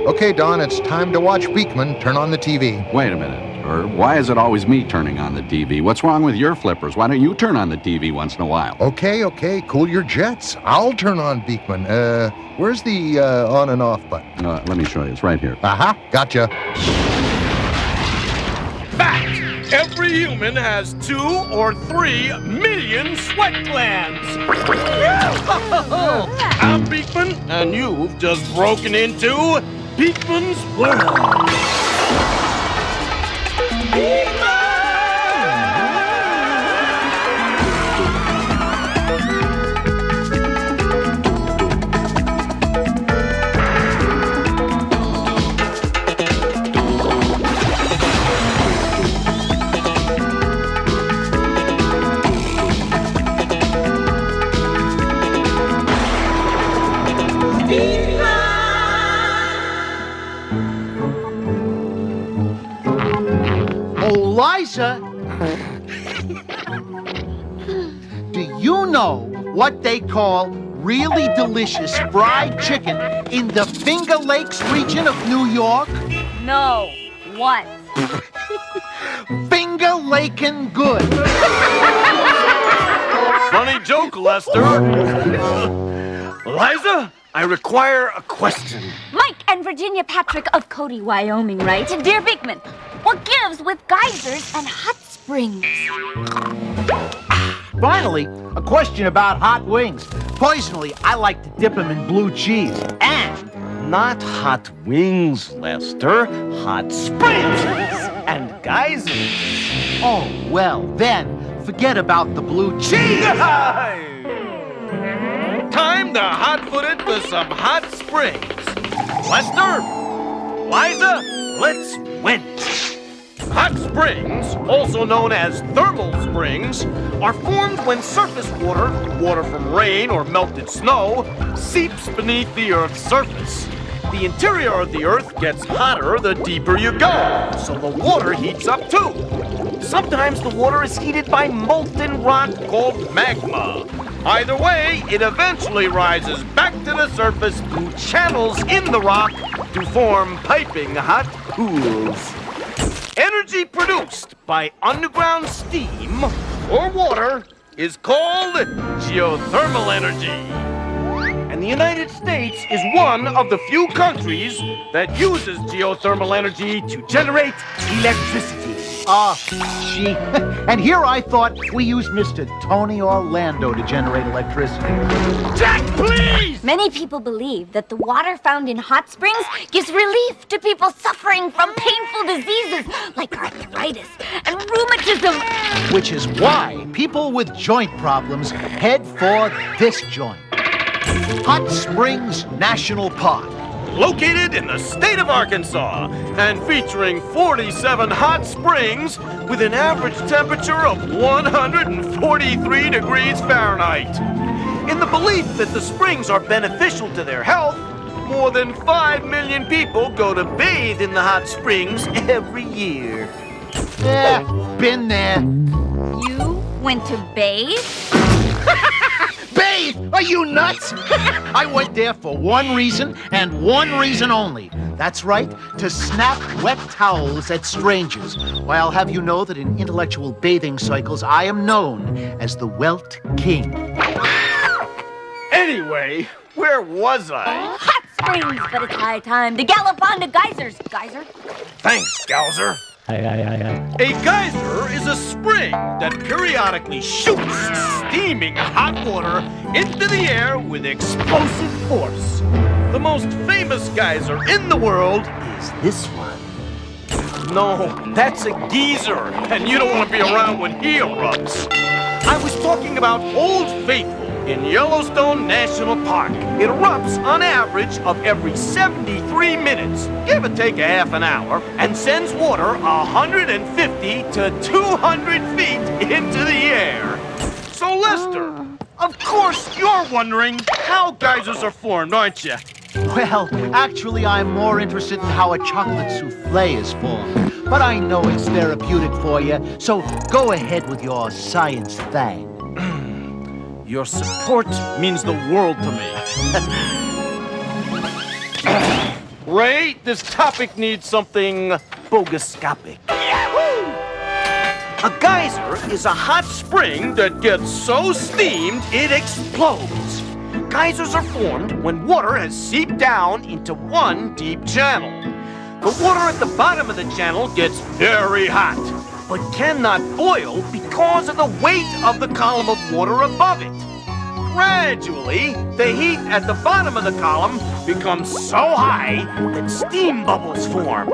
Okay, Don, it's time to watch Beakman. Turn on the TV. Wait a minute. Or why is it always me turning on the TV? What's wrong with your flippers? Why don't you turn on the TV once in a while? Okay, cool your jets. I'll turn on Beakman. Where's the on and off button? Let me show you. It's right here. Aha, gotcha. Fact! Every human has 2 or 3 million sweat glands. I'm Beakman, and you've just broken into Beakman's world. Liza, do you know what they call really delicious fried chicken in the Finger Lakes region of New York? No. What? Finger Lakin' good. Funny joke, Lester. Liza, I require a question. Mike and Virginia Patrick of Cody, Wyoming, right? Dear Beakman, what gives with geysers and hot springs? Finally, a question about hot wings. Personally, I like to dip them in blue cheese. And Not hot wings, Lester. Hot springs and geysers. oh, well, then forget about the blue cheese. Time to hot-foot it with some hot springs. Lester, Liza, let's wench. Hot springs, also known as thermal springs, are formed when surface water from rain or melted snow, seeps beneath the Earth's surface. The interior of the Earth gets hotter the deeper you go, so the water heats up too. Sometimes the water is heated by molten rock called magma. Either way, it eventually rises back to the surface through channels in the rock to form piping hot pools. Energy produced by underground steam or water is called geothermal energy. And the United States is one of the few countries that uses geothermal energy to generate electricity. Gee. And here I thought we used Mr. Tony Orlando to generate electricity. Jack, please! Many people believe that the water found in hot springs gives relief to people suffering from painful diseases like arthritis and rheumatism. Which is why people with joint problems head for this joint. Hot Springs National Park. Located in the state of Arkansas and featuring 47 hot springs with an average temperature of 143 degrees Fahrenheit. In the belief that the springs are beneficial to their health, more than 5 million people go to bathe in the hot springs every year. Yeah, been there. You went to bathe? Bathe? Are you nuts? I went there for one reason and one reason only. That's right, to snap wet towels at strangers. Why, I'll have you know that in intellectual bathing cycles, I am known as the Welt King. Anyway, where was I? Hot springs, but it's high time to gallop on to geysers. Geyser? Thanks, Geyser. A geyser is a spring that periodically shoots steaming hot water into the air with explosive force. The most famous geyser in the world is this one. No, that's a geyser, and you don't want to be around when he erupts. I was talking about Old Faithful in Yellowstone National Park. It erupts on average of every 73 minutes, give or take a half an hour, and sends water 150 to 200 feet into the air. So, Lester, of course you're wondering how geysers are formed, aren't you? Well, actually, I'm more interested in how a chocolate souffle is formed. But I know it's therapeutic for you, so go ahead with your science thing. Your support means the world to me. Ray, this topic needs something bogoscopic. A geyser is a hot spring that gets so steamed it explodes. Geysers are formed when water has seeped down into one deep channel. The water at the bottom of the channel gets very hot, but cannot boil because of the weight of the column of water above it. Gradually, the heat at the bottom of the column becomes so high that steam bubbles form.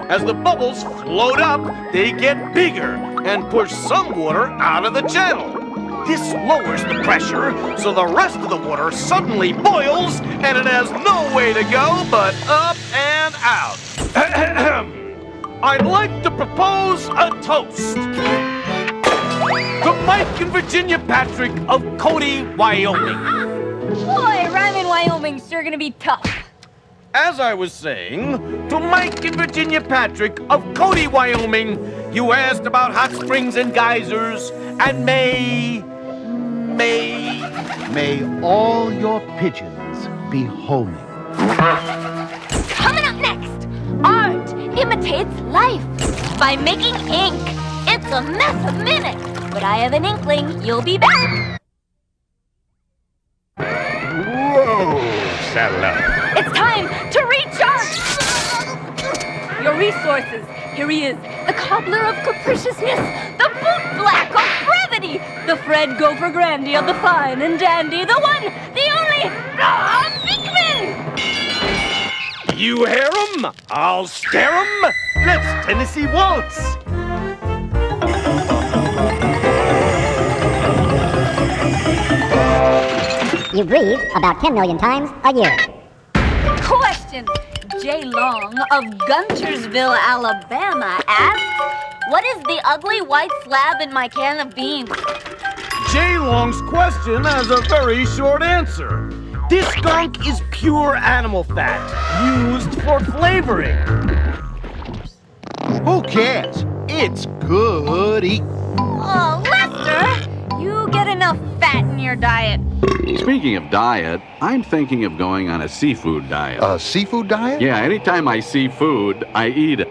As the bubbles float up, they get bigger and push some water out of the channel. This lowers the pressure, so the rest of the water suddenly boils, and it has no way to go but up and out. I'd like to propose a toast to Mike and Virginia Patrick of Cody, Wyoming. Boy, rhyming Wyoming's sure gonna be tough. As I was saying, to Mike and Virginia Patrick of Cody, Wyoming, you asked about hot springs and geysers, and may all your pigeons be homing. Coming up next, art imitates life by making ink. It's a mess of minutes, but I have an inkling you'll be back. Whoa, saddle up. It's time to recharge. Your resources. Here he is, the cobbler of capriciousness, the boot black of brevity, the Fred Gopher Grandy of the fine and dandy, the one, the only, Beakman! You hear 'em? I'll scare 'em. Let's Tennessee waltz. You breathe about 10 million times a year. Question. J. Long of Guntersville, Alabama asks, what is the ugly white slab in my can of beans? J. Long's question has a very short answer. This skunk is pure animal fat, used for flavoring. Who cares? It's good eating. Oh, Lester, you get enough fat in your diet. Speaking of diet, I'm thinking of going on a seafood diet. A seafood diet? Yeah, anytime I see food, I eat it.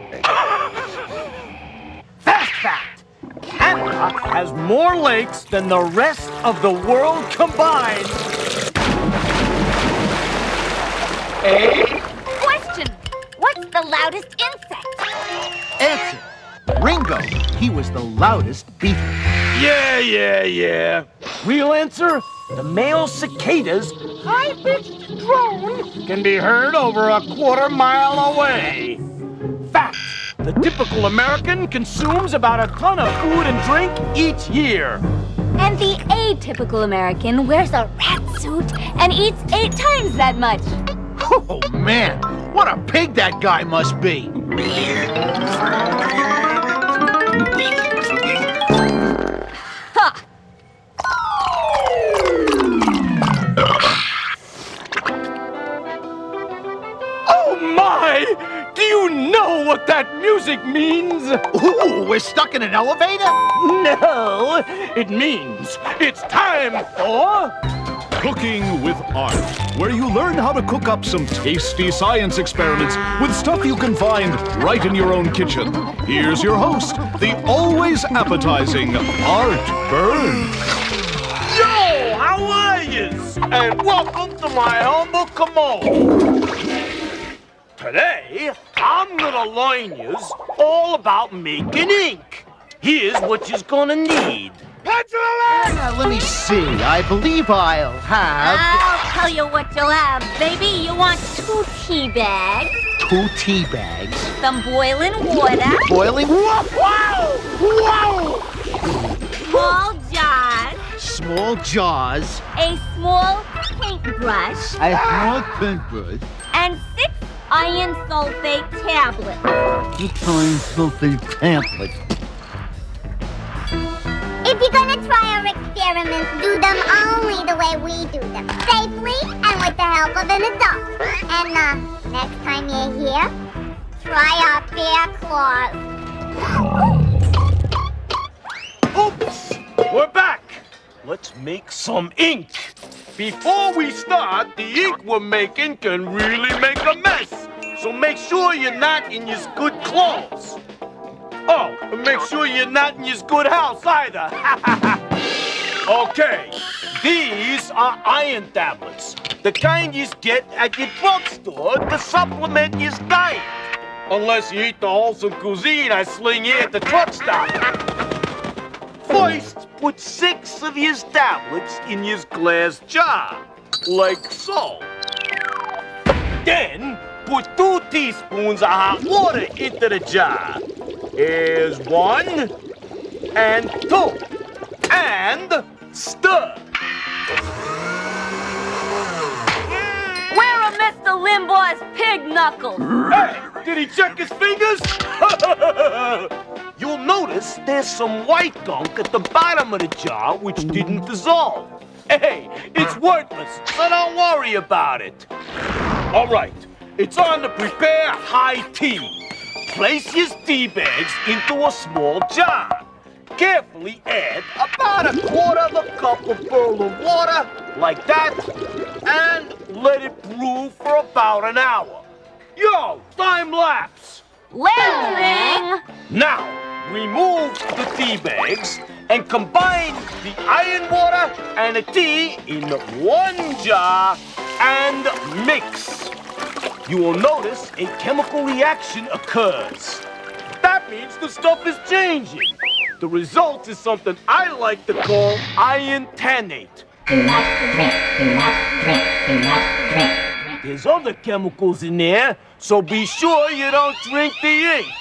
Fast fact! Canada has more lakes than the rest of the world combined. Question. What's the loudest insect? Answer. Ringo. He was the loudest beaver. Yeah. Real answer? The male cicada's high-pitched drone can be heard over a quarter-mile away. Fact, the typical American consumes about a ton of food and drink each year. And the atypical American wears a rat suit and eats 8 times that much. Oh, man. What a pig that guy must be. Ha! Oh, my! Do you know what that music means? Ooh, we're stuck in an elevator? No, it means it's time for... Cooking with Art, where you learn how to cook up some tasty science experiments with stuff you can find right in your own kitchen. Here's your host, the always appetizing Art Burns. Yo, how are yous? And welcome to my humble commode. Today, I'm gonna learn yous all about making ink. Here's what you's gonna need. Let me see. I believe I'll have I'll tell you what you'll have, baby. You want 2 tea bags, 2 tea bags, some boiling water, boiling small jars, small jars, a small paintbrush, a small paintbrush, and 6 iron sulfate tablets. If you're gonna try our experiments, do them only the way we do them. Safely and with the help of an adult. And next time you're here, try our bear claws. Oops! We're back! Let's make some ink. Before we start, the ink we're making can really make a mess. so make sure you're not in your good clothes. Oh, and make sure you're not in your good house either. Okay, these are iron tablets. The kind you get at your drugstore to supplement your diet. Unless you eat the wholesome cuisine I sling here at the truck stop. First, put 6 of his tablets in his glass jar, like so. Then, put 2 teaspoons of hot water into the jar. Here's 1 and 2. And stir. Where are Mr. Limbaugh's pig knuckles? Hey, did he check his fingers? You'll notice there's some white gunk at the bottom of the jar which didn't dissolve. Hey, it's worthless, so don't worry about it. All right, it's on to prepare high tea. Place your tea bags into a small jar. Carefully add about 1/4 cup of boiling water, like that, and let it brew for about an hour. Yo, time lapse. Lapsing! Now, remove the tea bags and combine the iron water and the tea in 1 jar and mix. You will notice a chemical reaction occurs. That means the stuff is changing. The result is something I like to call iron tannate. There's other chemicals in there, so be sure you don't drink the ink.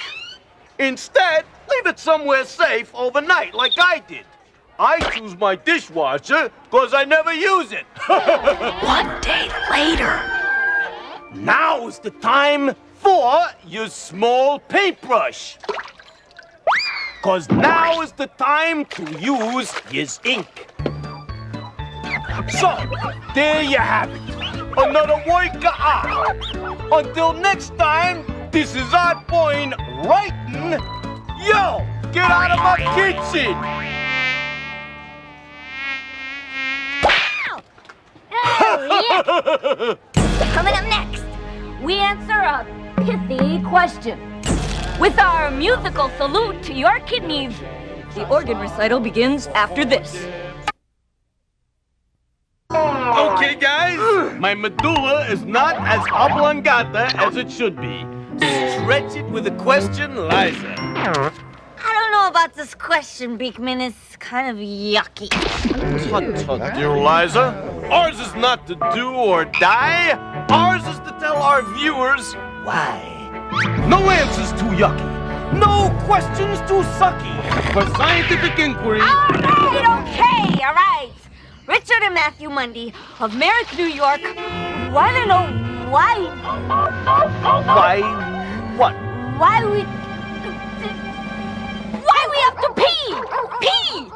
Instead, leave it somewhere safe overnight like I did. I choose my dishwasher because I never use it. 1 day later. Now is the time for your small paintbrush. Because now is the time to use his ink. So, there you have it. Another work of art. Until next time, this is Art Boyne writing. Yo, get out of my kitchen! Coming up next, we answer a pithy question. With our musical salute to your kidneys, the organ recital begins after this. Okay, guys, my medulla is not as oblongata as it should be. Stretch it with a question, Liza. I don't know about this question, Beakman. It's kind of yucky. Tut, dear Liza. Ours is not to do or die. Ours is to tell our viewers why. No answers too yucky. No questions too sucky. For scientific inquiry. All right. Richard and Matthew Mundy of Merrick, New York, want to know why. Why what? Why we have to pee! Pee!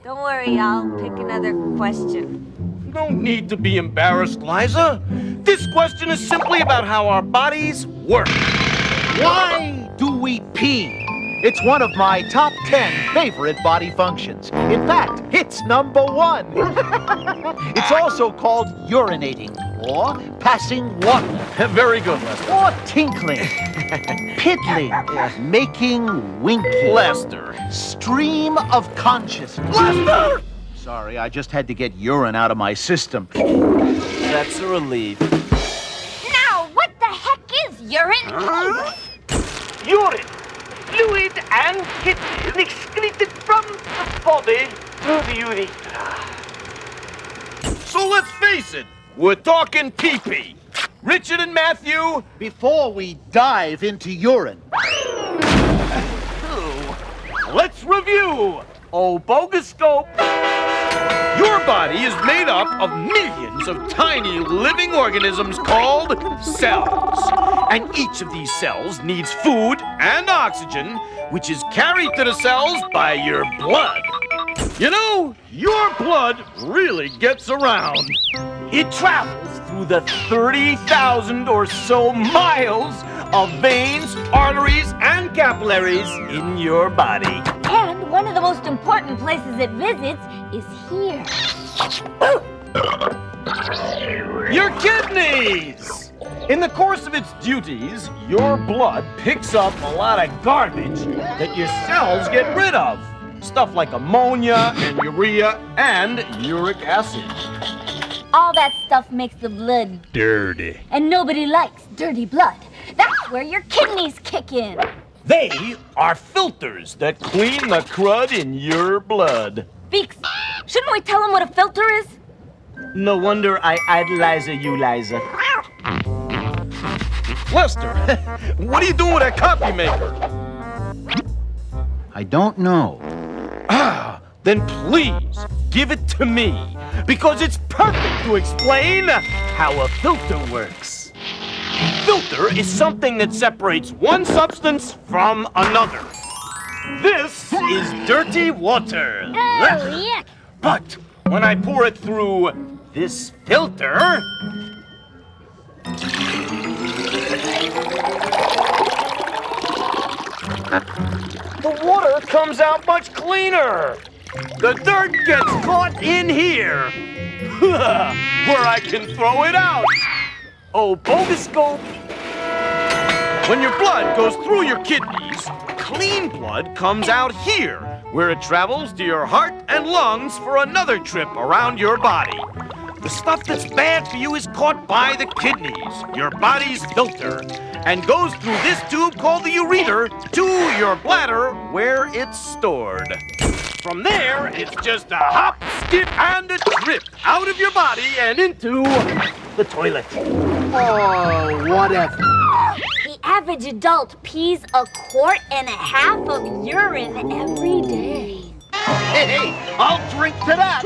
Don't worry, I'll pick another question. No need to be embarrassed, Liza. This question is simply about how our bodies work. Why do we pee? It's one of my top 10 favorite body functions. In fact, it's number 1. It's also called urinating, or passing water. Very good, Lester. Or tinkling, piddling, making winky. Lester. Stream of consciousness. Lester! Sorry, I just had to get urine out of my system. That's a relief. Now, what the heck is urine? Urine. Fluid and kidney excreted from the body to the urethra. So let's face it, we're talking pee-pee. Richard and Matthew, Before we dive into urine, let's review. Oh, Bogoscope. Your body is made up of millions of tiny living organisms called cells. And each of these cells needs food and oxygen, which is carried to the cells by your blood. You know, your blood really gets around. It travels through the 30,000 or so miles of veins, arteries, and capillaries in your body. And one of the most important places it visits is here. Your kidneys! In the course of its duties, your blood picks up a lot of garbage that your cells get rid of. Stuff like ammonia and urea and uric acid. All that stuff makes the blood Dirty. and nobody likes dirty blood. That's where your kidneys kick in. They are filters that clean the crud in your blood. Beaks, shouldn't we tell them what a filter is? No wonder I idolize you, Liza. Lester, what are you doing with that coffee maker? I don't know. Then please give it to me, because it's perfect to explain how a filter works. A filter is something that separates one substance from another. This is dirty water. Oh, yuck. But when I pour it through this filter, the water comes out much cleaner. The dirt gets caught in here, where I can throw it out. Oh, bogoscope. When your blood goes through your kidneys, clean blood comes out here, where it travels to your heart and lungs for another trip around your body. The stuff that's bad for you is caught by the kidneys, your body's filter, and goes through this tube called the ureter to your bladder, where it's stored. From there, it's just a hop, skip, and a trip out of your body and into the toilet. Oh, whatever. The average adult pees 1.5 quarts of urine every day. Hey, I'll drink to that.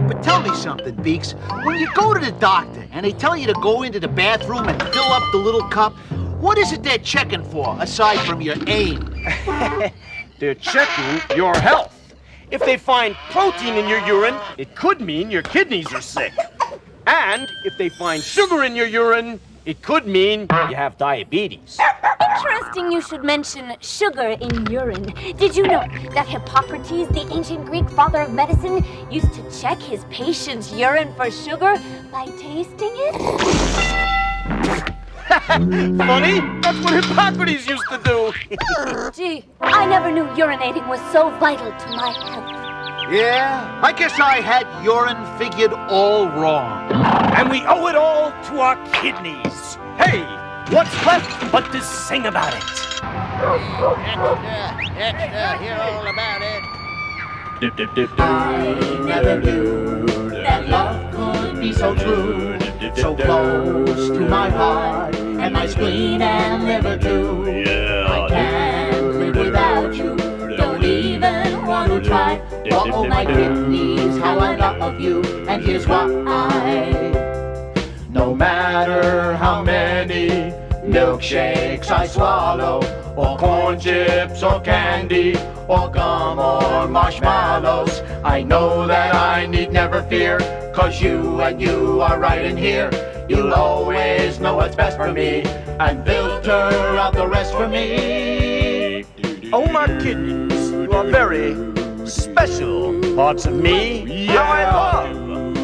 But tell me something, Beaks. When you go to the doctor and they tell you to go into the bathroom and fill up the little cup, what is it they're checking for, aside from your aim? They're checking your health. If they find protein in your urine, it could mean your kidneys are sick. And if they find sugar in your urine, it could mean you have diabetes. Interesting you should mention sugar in urine. Did you know that Hippocrates, the ancient Greek father of medicine, used to check his patient's urine for sugar by tasting it? Funny? That's what Hippocrates used to do. Gee, I never knew urinating was so vital to my health. Yeah, I guess I had urine figured all wrong. And we owe it all to our kidneys. Hey, what's left but to sing about it? Extra, hear all about it. Dip, dip, dip, dip. I never knew that love could be so true, so close to my heart and my spleen and liver too. I can't live without you, don't even want to try. Oh, my kidneys, how I love you, and here's why. No matter how many milkshakes I swallow, or corn chips or candy, or gum or marshmallows, I know that I need never fear, 'cause you and you are right in here. You'll always know what's best for me, and filter out the rest for me. Oh, my kidneys, you are very special parts of me. How I love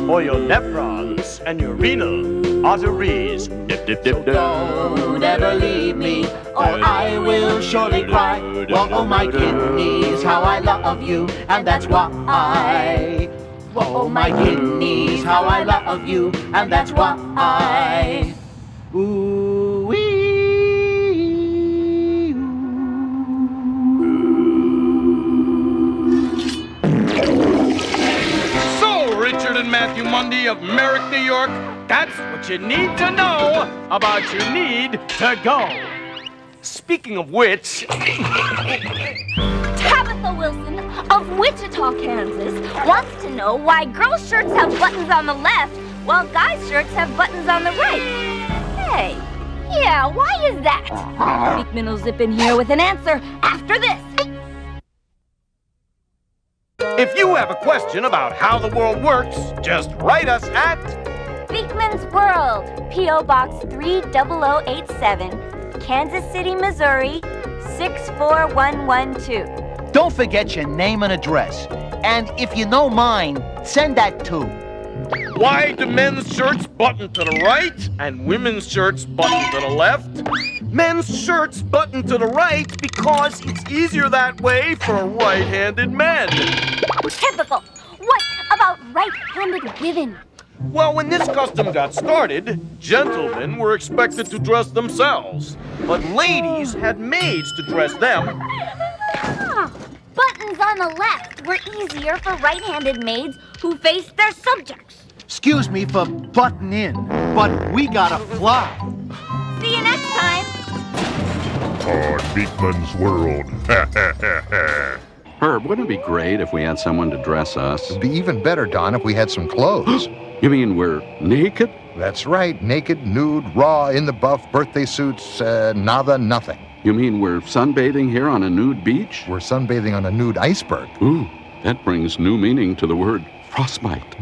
all your nephrons and your renal arteries. Dip, dip, dip, dip. Don't ever leave me, or I will surely cry. Oh, my kidneys, how I love you, and that's why. Oh, my kidneys, how I love you, and that's why. Ooh-wee. Richard and Matthew Mundy of Merrick, New York. That's what you need to know about your need to go. Speaking of which, Tabitha Wilson of Wichita, Kansas, wants to know why girls' shirts have buttons on the left while guys' shirts have buttons on the right. Hey, yeah, why is that? Beakman will zip in here with an answer after this. if you have a question about how the world works, just write us at Beakman's World, P.O. Box 30087, Kansas City, Missouri, 64112. Don't forget your name and address. And if you know mine, send that too. Why do men's shirts button to the right and women's shirts button to the left? Men's shirts button to the right because it's easier that way for right-handed men. Typical. What about right-handed women? Well, when this custom got started, gentlemen were expected to dress themselves, but ladies had maids to dress them. Buttons on the left were easier for right-handed maids who faced their subjects. Excuse me for butting in, but we gotta fly. See you next time. On Beakman's World. Herb, wouldn't it be great if we had someone to dress us? It'd be even better, Don, if we had some clothes. You mean we're naked? That's right. Naked, nude, raw, in the buff, birthday suits, nada, nothing. You mean we're sunbathing here on a nude beach? We're sunbathing on a nude iceberg. Ooh, that brings new meaning to the word frostbite.